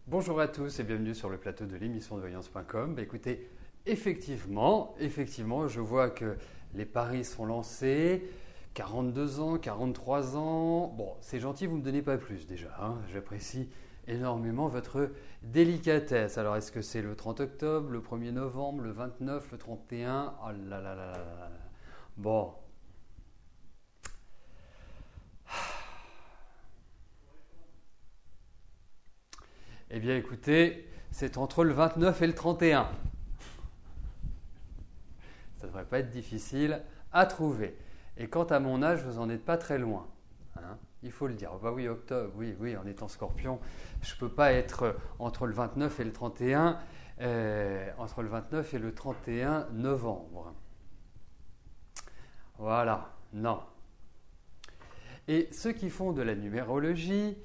Bonjour à tous et bienvenue sur le plateau de l'émission de voyance.com. Écoutez, effectivement, je vois que les paris sont lancés. 42 ans, 43 ans. Bon, c'est gentil, vous ne me donnez pas plus déjà, hein. J'apprécie énormément votre délicatesse. Alors, est-ce que c'est le 30 octobre, le 1er novembre, le 29, le 31? Oh là là là là là là. Bon. Eh bien, écoutez, c'est entre le 29 et le 31. Ça ne devrait pas être difficile à trouver. Et quant à mon âge, vous n'en êtes pas très loin, hein. Il faut le dire. Bah oui, octobre, oui, en étant scorpion, je ne peux pas être entre le 29 et le 31, entre le 29 et le 31 novembre. Voilà, non. Et ceux qui font de la numérologie,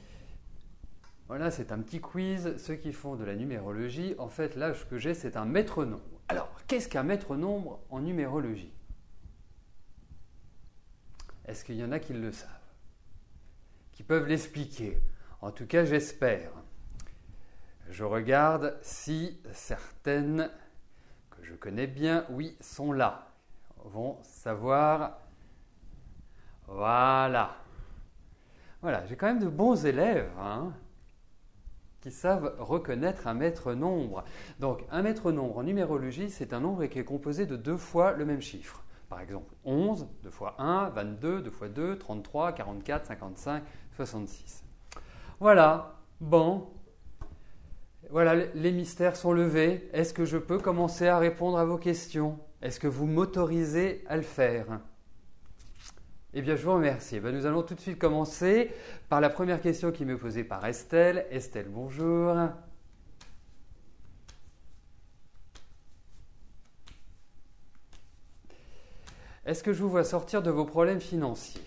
voilà, c'est un petit quiz. Ceux qui font de la numérologie, en fait, l'âge que j'ai, c'est un maître nombre. Alors, qu'est-ce qu'un maître nombre en numérologie? Est-ce qu'il y en a qui le savent? Qui peuvent l'expliquer? En tout cas, j'espère. Je regarde si certaines que je connais bien, oui, sont là. Vont savoir. Voilà. Voilà, j'ai quand même de bons élèves, hein, qui savent reconnaître un maître nombre. Donc, un maître nombre en numérologie, c'est un nombre qui est composé de 2 fois le même chiffre. Par exemple, 11, 2 fois 1, 22, 2 fois 2, 33, 44, 55, 66. Voilà, bon. Voilà, les mystères sont levés. Est-ce que je peux commencer à répondre à vos questions? Est-ce que vous m'autorisez à le faire? Eh bien, je vous remercie. Nous allons tout de suite commencer par la première question qui m'est posée par Estelle. Estelle, bonjour. Est-ce que je vous vois sortir de vos problèmes financiers?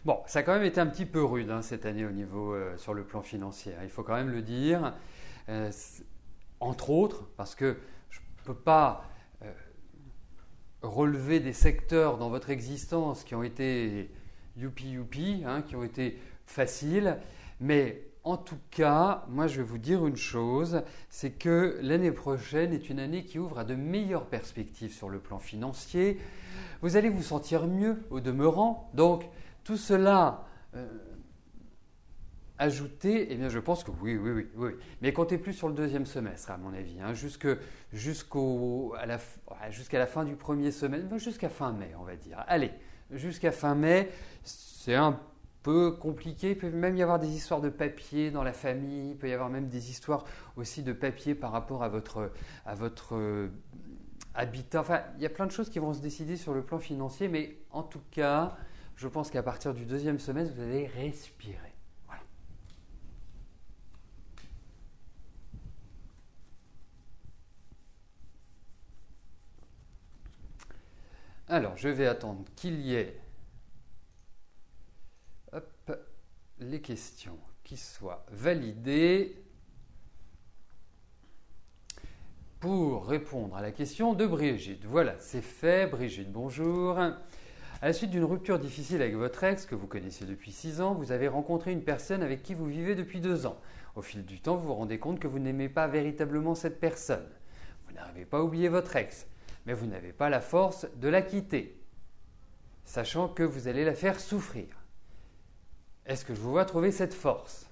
Bon, ça a quand même été un petit peu rude, hein, cette année au niveau sur le plan financier, hein, il faut quand même le dire. Euh, Entre autres, parce que je ne peux pas relever des secteurs dans votre existence qui ont été youpi, hein, qui ont été faciles, mais en tout cas, moi je vais vous dire une chose, c'est que l'année prochaine est une année qui ouvre à de meilleures perspectives sur le plan financier. Vous allez vous sentir mieux au demeurant, donc tout cela ajouté, eh bien je pense que oui. Mais comptez plus sur le deuxième semestre, à mon avis, hein, jusqu'à la fin du premier semestre, jusqu'à fin mai, on va dire. Allez, jusqu'à fin mai, c'est un peu compliqué. Il peut même y avoir des histoires de papier dans la famille. Il peut y avoir même des histoires aussi de papier par rapport à votre habitat. Enfin, il y a plein de choses qui vont se décider sur le plan financier, mais en tout cas, je pense qu'à partir du deuxième semestre, vous allez respirer. Voilà. Alors, je vais attendre qu'il y ait les questions qui soient validées pour répondre à la question de Brigitte. Voilà, c'est fait. Brigitte, bonjour. À la suite d'une rupture difficile avec votre ex, que vous connaissiez depuis 6 ans, vous avez rencontré une personne avec qui vous vivez depuis 2 ans. Au fil du temps, vous vous rendez compte que vous n'aimez pas véritablement cette personne. Vous n'arrivez pas à oublier votre ex, mais vous n'avez pas la force de la quitter, sachant que vous allez la faire souffrir. Est-ce que je vous vois trouver cette force?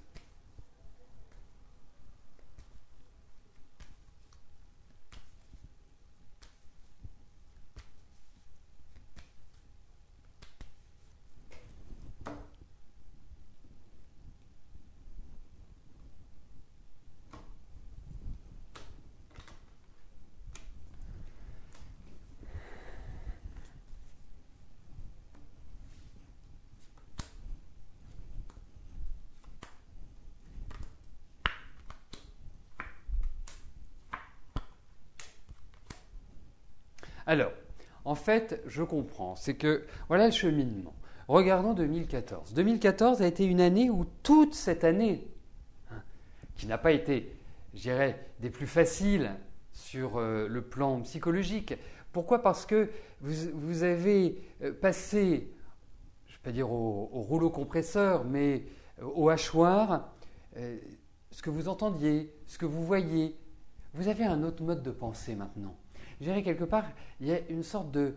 Alors, en fait, je comprends. C'est que, voilà le cheminement. Regardons 2014. 2014 a été une année où toute cette année, qui n'a pas été, je dirais, des plus faciles sur le plan psychologique. Pourquoi? Parce que vous avez passé, je ne vais pas dire au rouleau compresseur, mais au hachoir, ce que vous entendiez, ce que vous voyez. Vous avez un autre mode de pensée maintenant. Je dirais quelque part, il y a une sorte de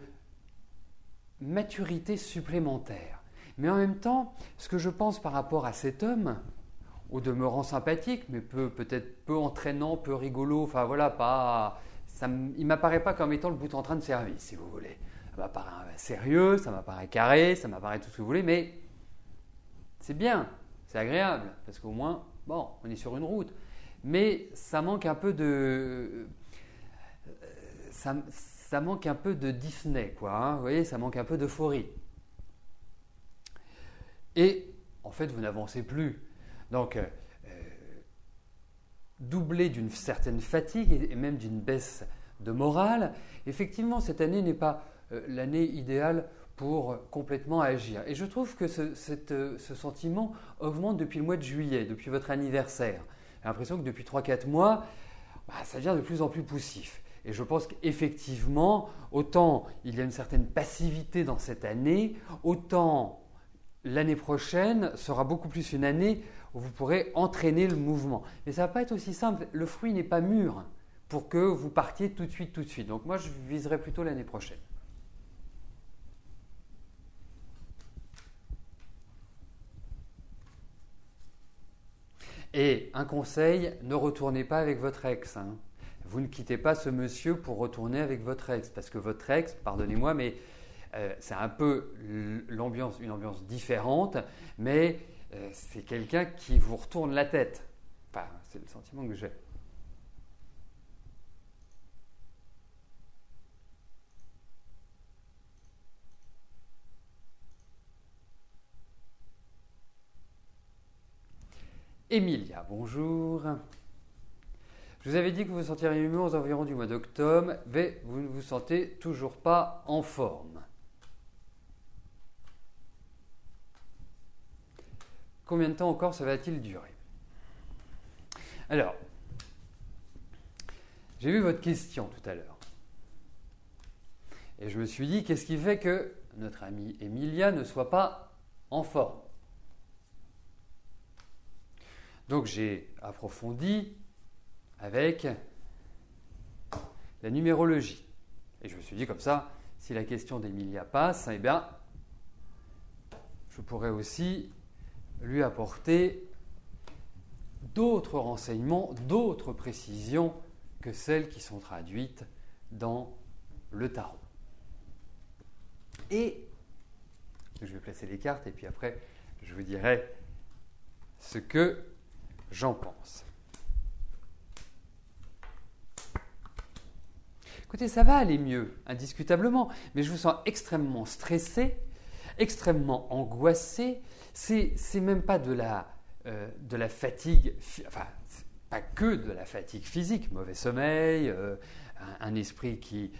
maturité supplémentaire. Mais en même temps, ce que je pense par rapport à cet homme, au demeurant sympathique, mais peut-être peu entraînant, peu rigolo, enfin voilà, il ne m'apparaît pas comme étant le bout en train de service, si vous voulez. Ça m'apparaît sérieux, ça m'apparaît carré, ça m'apparaît tout ce que vous voulez, mais c'est bien, c'est agréable, parce qu'au moins, bon, on est sur une route. Mais ça manque un peu de... Ça manque un peu de Disney, quoi. Hein, vous voyez, ça manque un peu d'euphorie. Et en fait, vous n'avancez plus. Donc, doublé d'une certaine fatigue et même d'une baisse de morale, effectivement, cette année n'est pas l'année idéale pour complètement agir. Et je trouve que ce sentiment augmente depuis le mois de juillet, depuis votre anniversaire. J'ai l'impression que depuis 3-4 mois, ça devient de plus en plus poussif. Et je pense qu'effectivement, autant il y a une certaine passivité dans cette année, autant l'année prochaine sera beaucoup plus une année où vous pourrez entraîner le mouvement. Mais ça ne va pas être aussi simple. Le fruit n'est pas mûr pour que vous partiez tout de suite. Donc moi, je viserai plutôt l'année prochaine. Et un conseil, ne retournez pas avec votre ex. Hein. Vous ne quittez pas ce monsieur pour retourner avec votre ex. Parce que votre ex, pardonnez-moi, mais c'est un peu une ambiance différente, mais c'est quelqu'un qui vous retourne la tête. Enfin, c'est le sentiment que j'ai. Emilia, bonjour. Je vous avais dit que vous vous sentiriez mieux aux environs du mois d'octobre, mais vous ne vous sentez toujours pas en forme. Combien de temps encore ça va-t-il durer? Alors, j'ai vu votre question tout à l'heure. Et je me suis dit, qu'est-ce qui fait que notre amie Emilia ne soit pas en forme? Donc j'ai approfondi avec la numérologie. Et je me suis dit comme ça, si la question d'Emilia passe, eh bien, je pourrais aussi lui apporter d'autres renseignements, d'autres précisions que celles qui sont traduites dans le tarot. Et je vais placer les cartes et puis après, je vous dirai ce que j'en pense. Écoutez, ça va aller mieux, indiscutablement, mais je vous sens extrêmement stressé, extrêmement angoissé. C'est même pas de la fatigue, enfin, pas que de la fatigue physique, mauvais sommeil, un esprit qui,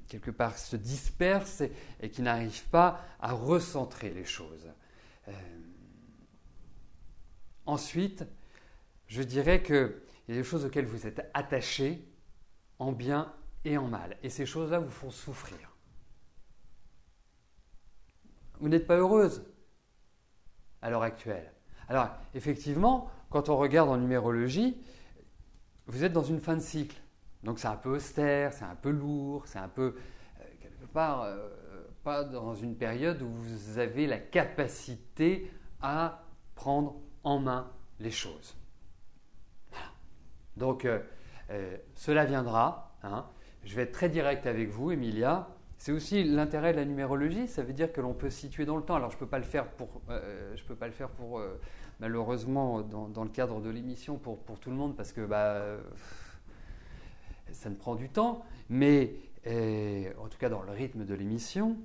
quelque part, se disperse et qui n'arrive pas à recentrer les choses. Ensuite, je dirais qu'il y a des choses auxquelles vous êtes attaché, en bien et en mal. Et ces choses-là vous font souffrir. Vous n'êtes pas heureuse à l'heure actuelle. Alors, effectivement, quand on regarde en numérologie, vous êtes dans une fin de cycle. Donc, c'est un peu austère, c'est un peu lourd, c'est un peu, quelque part, pas dans une période où vous avez la capacité à prendre en main les choses. Voilà. Donc, cela viendra. Hein. Je vais être très direct avec vous, Emilia. C'est aussi l'intérêt de la numérologie, ça veut dire que l'on peut se situer dans le temps. Alors, je ne peux pas le faire pour malheureusement, dans le cadre de l'émission, pour tout le monde, parce que ça ne prend du temps, mais en tout cas dans le rythme de l'émission.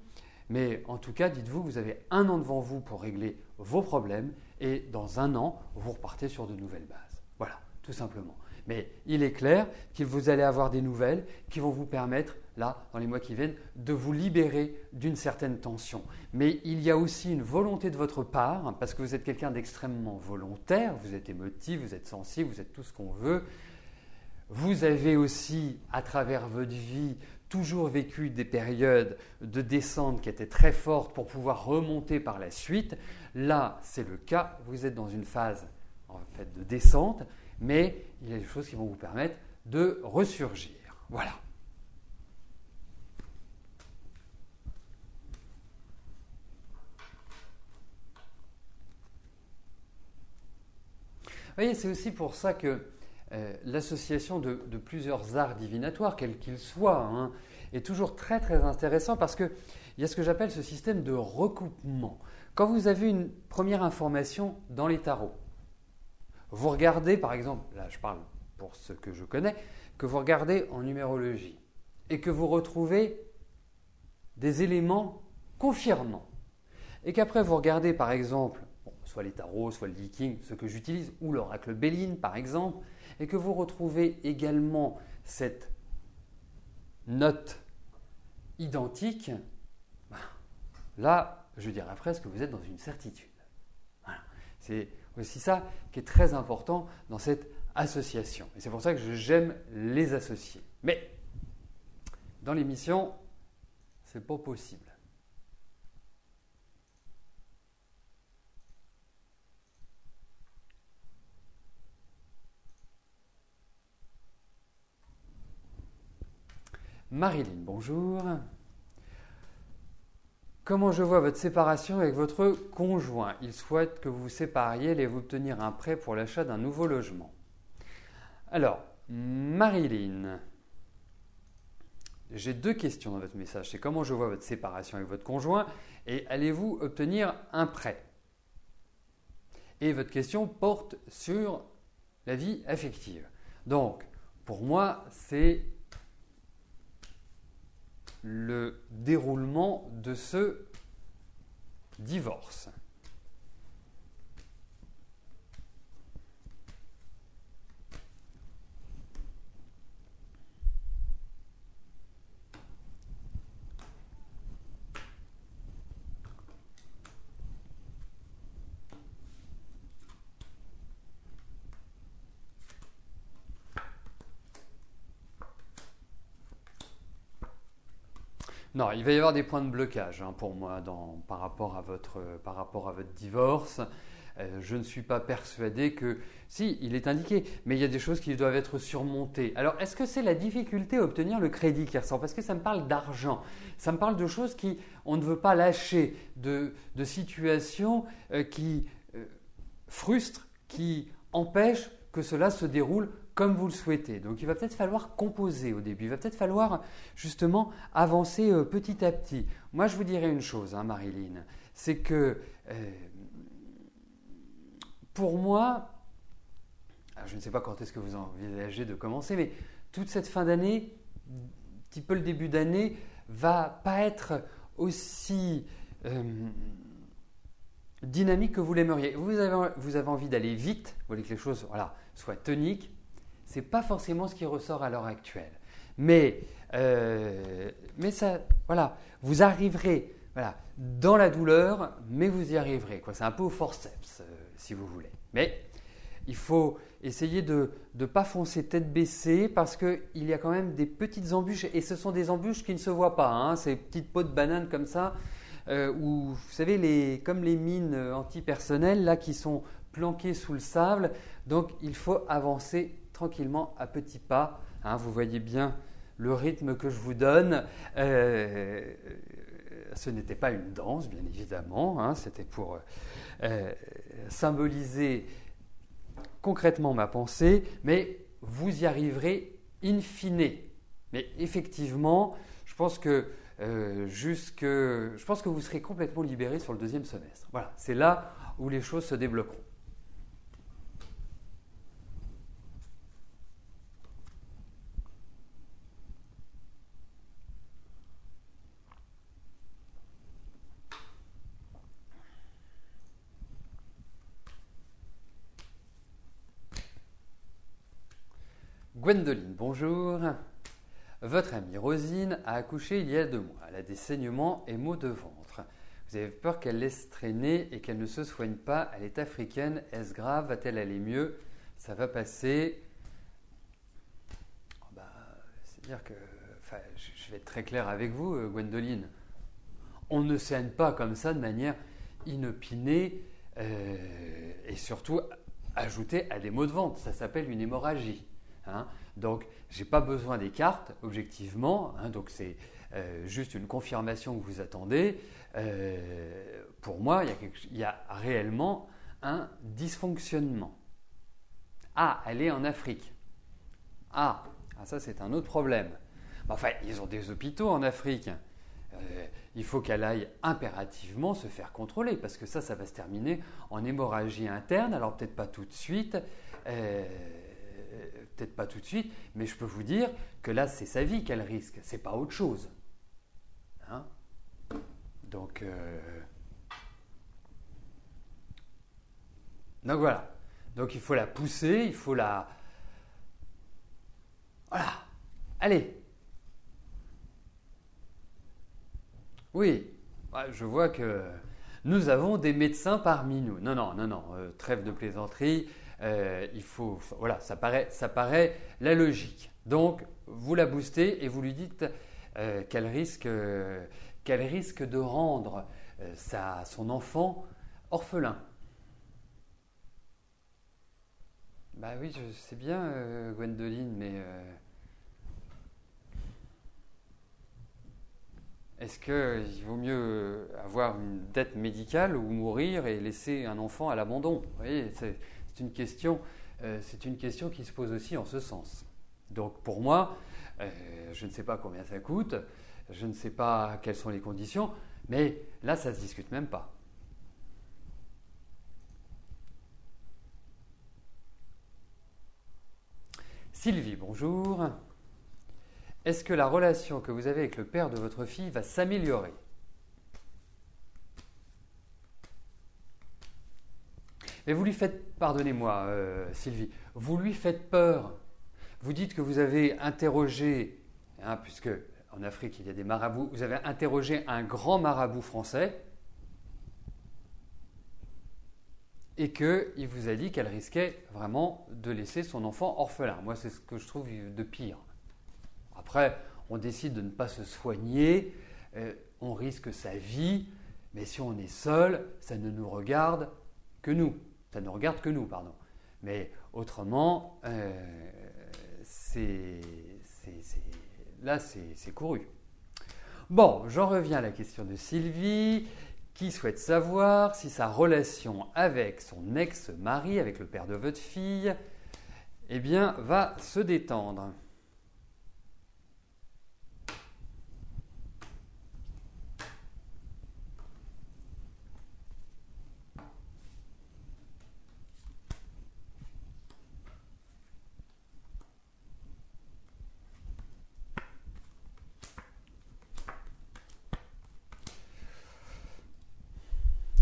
Mais en tout cas, dites-vous que vous avez 1 an devant vous pour régler vos problèmes, et dans 1 an, vous repartez sur de nouvelles bases. Voilà, tout simplement. Mais il est clair que vous allez avoir des nouvelles qui vont vous permettre là, dans les mois qui viennent, de vous libérer d'une certaine tension. Mais il y a aussi une volonté de votre part, parce que vous êtes quelqu'un d'extrêmement volontaire, vous êtes émotif, vous êtes sensible, vous êtes tout ce qu'on veut. Vous avez aussi, à travers votre vie, toujours vécu des périodes de descente qui étaient très fortes pour pouvoir remonter par la suite. Là, c'est le cas, vous êtes dans une phase en fait, de descente, mais il y a des choses qui vont vous permettre de ressurgir. Voilà. Vous voyez, c'est aussi pour ça que l'association de plusieurs arts divinatoires, quels qu'ils soient, hein, est toujours très très intéressant parce qu'il y a ce que j'appelle ce système de recoupement. Quand vous avez une première information dans les tarots, vous regardez par exemple, là je parle pour ce que je connais, que vous regardez en numérologie et que vous retrouvez des éléments confirmants et qu'après vous regardez par exemple soit les tarots, soit le Viking, ce que j'utilise, ou l'oracle Béline par exemple, et que vous retrouvez également cette note identique, là, je dirais presque que vous êtes dans une certitude. Voilà. C'est aussi ça qui est très important dans cette association. Et c'est pour ça que j'aime les associer. Mais dans l'émission, ce n'est pas possible. Marilyn, bonjour. Comment je vois votre séparation avec votre conjoint? Il souhaite que vous vous sépariez, allez-vous obtenir un prêt pour l'achat d'un nouveau logement? Alors, Marilyn, j'ai deux questions dans votre message. C'est comment je vois votre séparation avec votre conjoint et allez-vous obtenir un prêt? Et votre question porte sur la vie affective. Donc, pour moi, c'est le déroulement de ce divorce. Non, il va y avoir des points de blocage pour moi par rapport à votre divorce. Je ne suis pas persuadé que… Si, il est indiqué, mais il y a des choses qui doivent être surmontées. Alors, est-ce que c'est la difficulté à obtenir le crédit qui ressort? Parce que ça me parle d'argent, ça me parle de choses qu'on ne veut pas lâcher, de situations qui frustrent, qui empêchent que cela se déroule comme vous le souhaitez. Donc il va peut-être falloir composer au début, il va peut-être falloir justement avancer petit à petit. Moi je vous dirais une chose, Marilyn, c'est que pour moi, je ne sais pas quand est-ce que vous envisagez de commencer, mais toute cette fin d'année, un petit peu le début d'année, va pas être aussi dynamique que vous l'aimeriez. Vous avez envie d'aller vite, vous voulez que les choses soient toniques. Ce n'est pas forcément ce qui ressort à l'heure actuelle. Mais ça, vous arriverez dans la douleur, mais vous y arriverez. C'est un peu au forceps, si vous voulez. Mais il faut essayer de ne pas foncer tête baissée parce qu'il y a quand même des petites embûches. Et ce sont des embûches qui ne se voient pas. Ces petites peaux de banane comme ça, où, vous savez, comme les mines antipersonnelles là, qui sont planquées sous le sable. Donc, il faut avancer tranquillement à petits pas. Vous voyez bien le rythme que je vous donne. Ce n'était pas une danse, bien évidemment. C'était pour symboliser concrètement ma pensée. Mais vous y arriverez in fine. Mais effectivement, je pense que vous serez complètement libéré sur le deuxième semestre. Voilà, c'est là où les choses se débloqueront. Gwendoline, bonjour. Votre amie Rosine a accouché il y a 2 mois. Elle a des saignements et maux de ventre. Vous avez peur qu'elle laisse traîner et qu'elle ne se soigne pas. Elle est africaine. Est-ce grave? Va-t-elle aller mieux? Ça va passer. C'est-à-dire que, je vais être très clair avec vous, Gwendoline. On ne saigne pas comme ça de manière inopinée et surtout ajoutée à des maux de ventre. Ça s'appelle une hémorragie. Hein. Donc, je n'ai pas besoin des cartes, objectivement. Hein, donc, c'est juste une confirmation que vous attendez. Pour moi, il y a réellement un dysfonctionnement. Ah, elle est en Afrique. Ah, ça, c'est un autre problème. Enfin, ils ont des hôpitaux en Afrique. Il faut qu'elle aille impérativement se faire contrôler parce que ça va se terminer en hémorragie interne. Alors, peut-être pas tout de suite. Mais je peux vous dire que là, c'est sa vie qu'elle risque. C'est pas autre chose. Hein? Donc voilà. Donc il faut la pousser, il faut la... Voilà. Allez. Oui. Je vois que nous avons des médecins parmi nous. Non. Trêve de plaisanterie. Voilà, ça paraît la logique. Donc, vous la boostez et vous lui dites qu'elle risque de rendre son enfant orphelin. Bah oui, je sais bien, Gwendoline, mais est-ce qu'il vaut mieux avoir une dette médicale ou mourir et laisser un enfant à l'abandon? Vous voyez, c'est une question qui se pose aussi en ce sens. Donc pour moi, je ne sais pas combien ça coûte, je ne sais pas quelles sont les conditions, mais là, ça ne se discute même pas. Sylvie, bonjour. Est-ce que la relation que vous avez avec le père de votre fille va s'améliorer? Mais vous lui faites, pardonnez-moi Sylvie, vous lui faites peur. Vous dites que vous avez interrogé, puisque en Afrique il y a des marabouts, vous avez interrogé un grand marabout français et qu'il vous a dit qu'elle risquait vraiment de laisser son enfant orphelin. Moi, c'est ce que je trouve de pire. Après, on décide de ne pas se soigner, on risque sa vie, mais si on est seul, ça ne nous regarde que nous. Ça ne regarde que nous, pardon. Mais autrement, là, c'est couru. Bon, j'en reviens à la question de Sylvie, qui souhaite savoir si sa relation avec son ex-mari, avec le père de votre fille, va se détendre.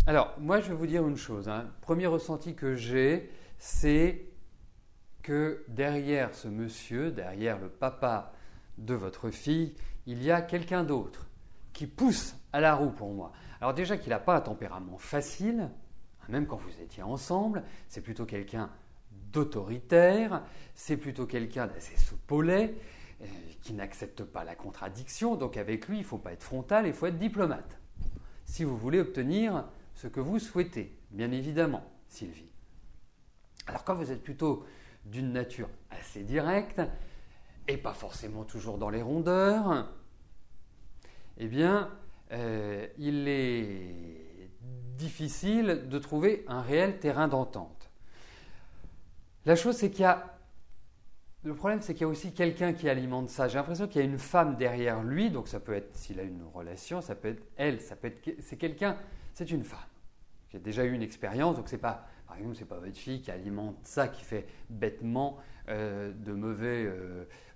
Alors, moi, je vais vous dire une chose. Premier ressenti que j'ai, c'est que derrière ce monsieur, derrière le papa de votre fille, il y a quelqu'un d'autre qui pousse à la roue pour moi. Alors déjà qu'il n'a pas un tempérament facile, même quand vous étiez ensemble, c'est plutôt quelqu'un d'autoritaire, c'est plutôt quelqu'un d'assez soupolé, qui n'accepte pas la contradiction. Donc avec lui, il ne faut pas être frontal, il faut être diplomate. Si vous voulez obtenir ce que vous souhaitez, bien évidemment, Sylvie. Alors quand vous êtes plutôt d'une nature assez directe, et pas forcément toujours dans les rondeurs, il est difficile de trouver un réel terrain d'entente. La chose, c'est le problème, c'est qu'il y a aussi quelqu'un qui alimente ça. J'ai l'impression qu'il y a une femme derrière lui, donc ça peut être, s'il a une relation, ça peut être elle, c'est quelqu'un, c'est une femme qui a déjà eu une expérience, donc par exemple, c'est pas votre fille qui alimente ça, qui fait bêtement de mauvais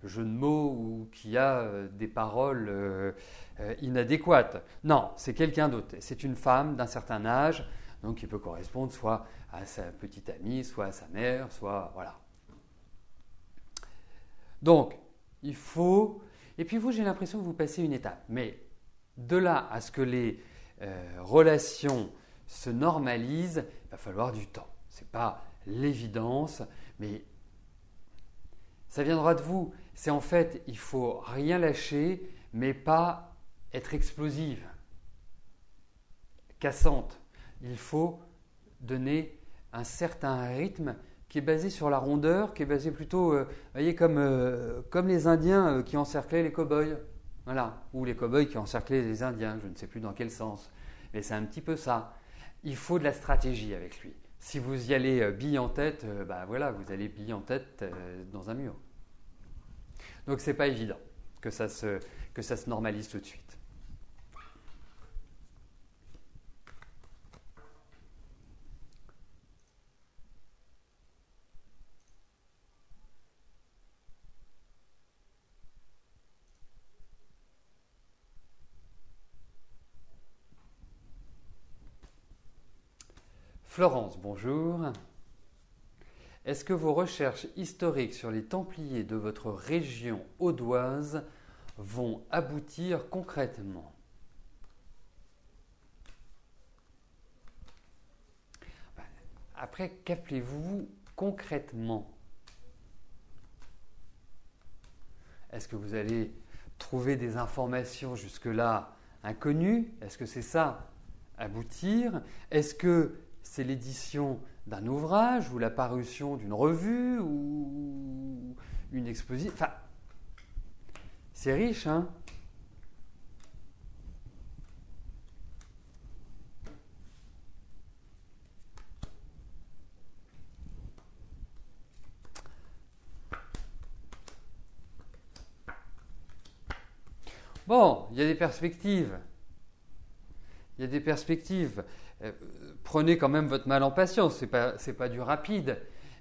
jeux de mots ou qui a des paroles inadéquates. Non, c'est quelqu'un d'autre. C'est une femme d'un certain âge, donc qui peut correspondre soit à sa petite amie, soit à sa mère, soit voilà. Donc, il faut Et puis vous, j'ai l'impression que vous passez une étape. Mais de là à ce que les relations se normalisent, il va falloir du temps. Ce n'est pas l'évidence, mais ça viendra de vous. C'est en fait, il faut rien lâcher, mais pas être explosive, cassante. Il faut donner un certain rythme qui est basé sur la rondeur, qui est basé plutôt, voyez, comme les Indiens qui encerclaient les cow-boys. Voilà, ou les cow-boys qui encerclaient les Indiens, je ne sais plus dans quel sens. Mais c'est un petit peu ça. Il faut de la stratégie avec lui. Si vous y allez bille en tête, voilà, vous allez bille en tête dans un mur. Donc c'est pas évident que ça se normalise tout de suite. Florence, bonjour. Est-ce que vos recherches historiques sur les Templiers de votre région audoise vont aboutir concrètement? Après, qu'appelez-vous concrètement? Est-ce que vous allez trouver des informations jusque-là inconnues? Est-ce que c'est ça, aboutir? Est-ce que c'est l'édition d'un ouvrage ou la parution d'une revue ou une exposition? Enfin, c'est riche, hein? Bon, il y a des perspectives. Il y a des perspectives. Prenez quand même votre mal en patience, c'est pas du rapide.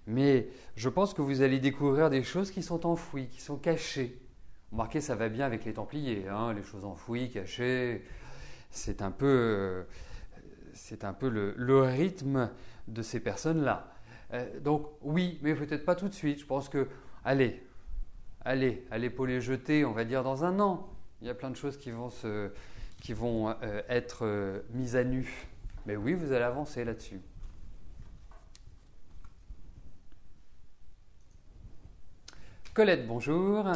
Mais je pense que vous allez découvrir des choses qui sont enfouies, qui sont cachées. Remarquez, ça va bien avec les Templiers, hein, les choses enfouies, cachées. C'est un peu le rythme de ces personnes-là. Donc oui, mais peut-être pas tout de suite. Je pense que, allez, pour les jeter, on va dire dans un an. Il y a plein de choses qui vont être mises à nu. Mais oui, vous allez avancer là-dessus. Colette, bonjour.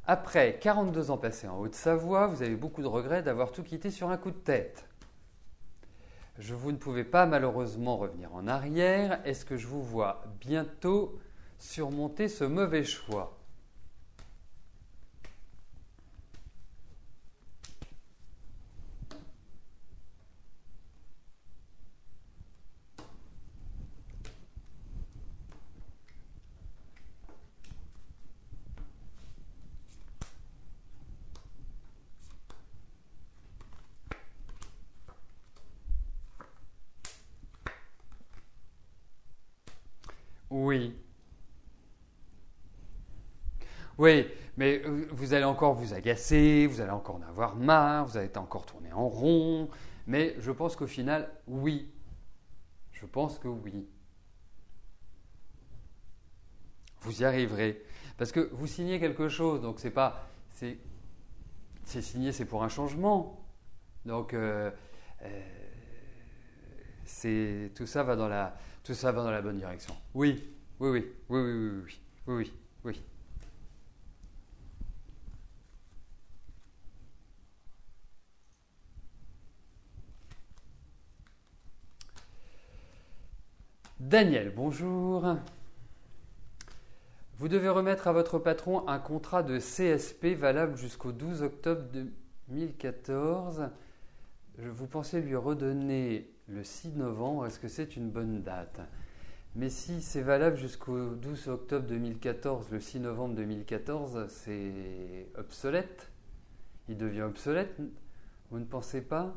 Après 42 ans passés en Haute-Savoie, vous avez beaucoup de regrets d'avoir tout quitté sur un coup de tête. Vous ne pouvez pas malheureusement revenir en arrière. Est-ce que je vous vois bientôt surmonter ce mauvais choix? Oui. Oui, mais vous allez encore vous agacer, vous allez encore en avoir marre, vous allez encore tourner en rond. Mais je pense qu'au final, oui. Je pense que oui. Vous y arriverez. Parce que vous signez quelque chose, donc c'est pas. C'est signé, c'est pour un changement. Donc, tout ça va dans la bonne direction. Oui, oui, oui, oui, oui, oui, oui, oui, oui, oui. Daniel, bonjour. Vous devez remettre à votre patron un contrat de CSP valable jusqu'au 12 octobre 2014. Vous pensez lui redonner le 6 novembre. Est-ce que c'est une bonne date? Mais si c'est valable jusqu'au 12 octobre 2014, le 6 novembre 2014, c'est obsolète. Il devient obsolète. Vous ne pensez pas?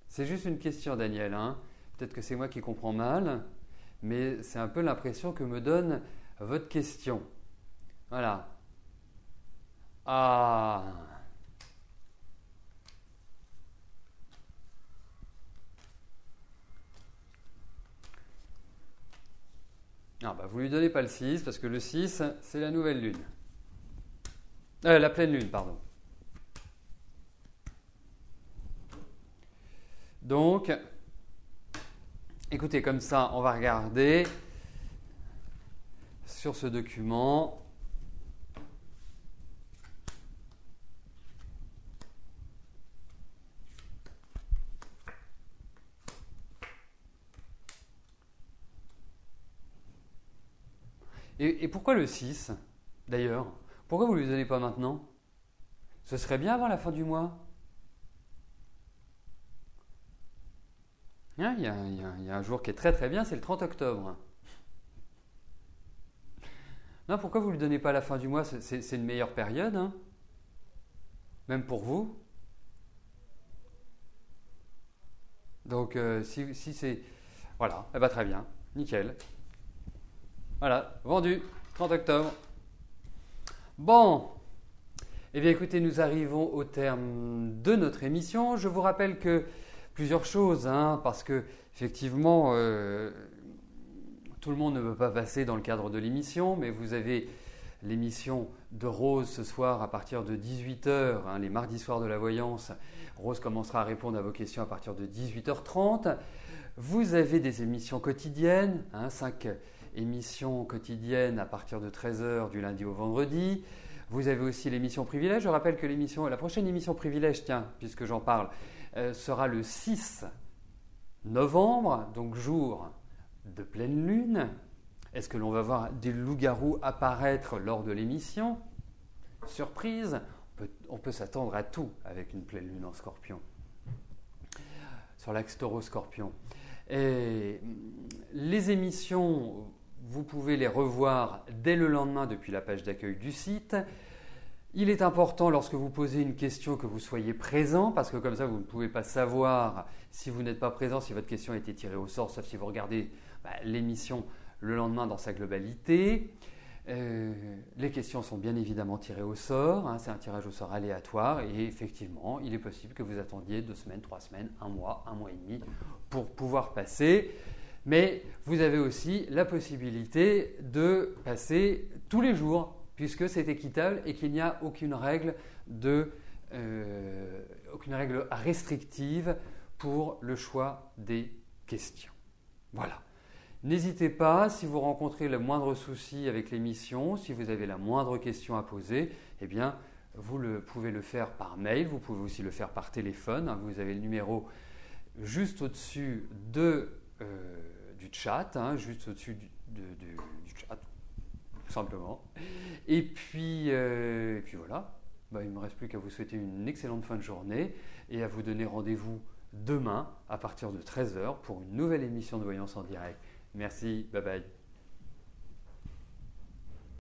C'est juste une question, Daniel, hein. Peut-être que c'est moi qui comprends mal, mais c'est un peu l'impression que me donne votre question. Voilà. Ah. Ah bah vous lui donnez pas le 6 parce que le 6, c'est la nouvelle lune. La pleine lune, pardon. Donc, écoutez, comme ça, on va regarder sur ce document. Et pourquoi le 6, d'ailleurs? Pourquoi vous ne lui donnez pas maintenant? Ce serait bien avant la fin du mois. Il y a un jour qui est très très bien, c'est le 30 octobre. Non, pourquoi vous ne lui donnez pas à la fin du mois? C'est une meilleure période, hein, même pour vous. Donc, si c'est... Voilà, eh ben, très bien, nickel. Voilà, vendu, 30 octobre. Bon, eh bien écoutez, nous arrivons au terme de notre émission. Je vous rappelle que plusieurs choses, hein, parce que effectivement, tout le monde ne veut pas passer dans le cadre de l'émission, mais vous avez l'émission de Rose ce soir à partir de 18h, hein, les mardis soirs de la voyance. Rose commencera à répondre à vos questions à partir de 18h30. Vous avez des émissions quotidiennes, hein, 5 émissions quotidiennes à partir de 13h du lundi au vendredi. Vous avez aussi l'émission Privilège. Je rappelle que la prochaine émission Privilège, tiens, puisque j'en parle, sera le 6 novembre, donc jour de pleine lune. Est-ce que l'on va voir des loups-garous apparaître lors de l'émission? Surprise, on peut s'attendre à tout avec une pleine lune en Scorpion, sur l'axe Taureau-Scorpion. Et les émissions, vous pouvez les revoir dès le lendemain depuis la page d'accueil du site. Il est important lorsque vous posez une question que vous soyez présent, parce que comme ça vous ne pouvez pas savoir si vous n'êtes pas présent, si votre question a été tirée au sort, sauf si vous regardez l'émission le lendemain dans sa globalité. Les questions sont bien évidemment tirées au sort, hein, c'est un tirage au sort aléatoire et effectivement il est possible que vous attendiez 2 semaines, 3 semaines, 1 mois et demi pour pouvoir passer. Mais vous avez aussi la possibilité de passer tous les jours puisque c'est équitable et qu'il n'y a aucune règle restrictive pour le choix des questions. Voilà. N'hésitez pas, si vous rencontrez le moindre souci avec l'émission, si vous avez la moindre question à poser, eh bien, vous pouvez le faire par mail, vous pouvez aussi le faire par téléphone. Vous avez le numéro juste au-dessus du chat, hein, juste au-dessus du chat, tout simplement. Et puis voilà, il ne me reste plus qu'à vous souhaiter une excellente fin de journée et à vous donner rendez-vous demain à partir de 13h pour une nouvelle émission de Voyance en direct. Merci, bye bye.